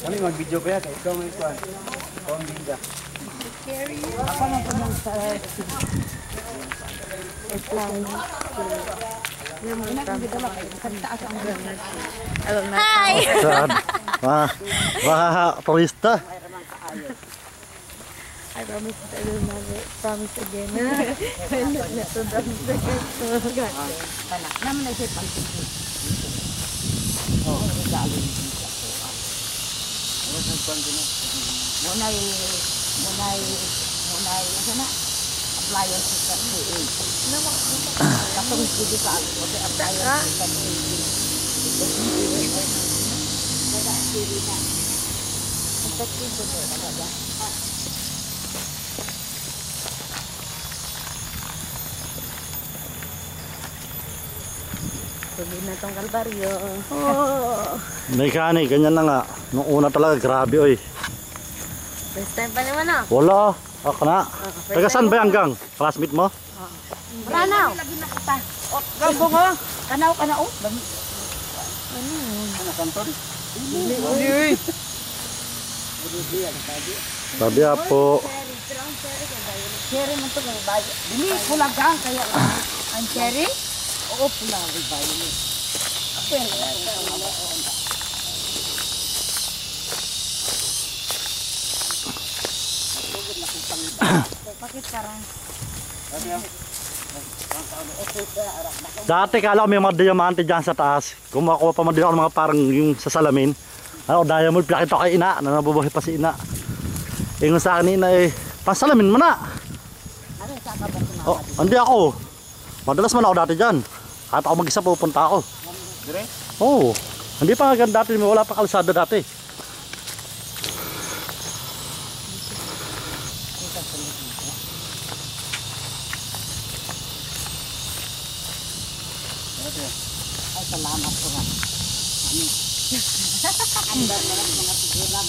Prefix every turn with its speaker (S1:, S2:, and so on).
S1: Kami mag-video pa yan. Ikaw may kuhan. Ikaw ang bida.
S2: Ako na po ng sa
S3: Hi!
S4: Saan? Mga turista.
S3: I promise I will never promise again.
S2: naman na siya pag-ibig. Munay, sana, appliance sa PA. Katong sige sa ako, kasi appliance sa PA. Ang sakit ko na talaga.
S3: Tuloy na tong kalbaryo.
S4: Mechanic, ganyan na nga. Nung una talaga, grabe oy.
S3: First time pa naman ah.
S4: Wala. Ako na. Taga saan ba yung gang? Classmate mo?
S3: Branaw!
S2: Gambo mo, kanaw.
S3: Ano?
S1: Ano, kanton?
S4: Sabi po.
S2: Cherry man to may bayo. Dili, kulagang kaya.
S3: Ang cherry?
S2: Oo, pula may bayo ni. Ako yan. Bakit karang?
S4: Dati kala ko may mga diamante dyan sa taas. Kumakuha pa man din ako ng mga parang yung sa salamin. Ano, diamond, pinakita ko kay ina, na nabubuhay pa si ina. Ingon sa akin ina eh, pansalamin mo na.
S2: Ano sa kabang na?
S4: Oh, hindi ako. Madalas man ako dati dyan. Kahit ako mag-isa pupunta ako.
S1: Dire?
S4: Oo. Hindi pa nga dati, wala pa kalsada dati.
S2: Ay, salamat po nga. Andar na lang mga tigulang.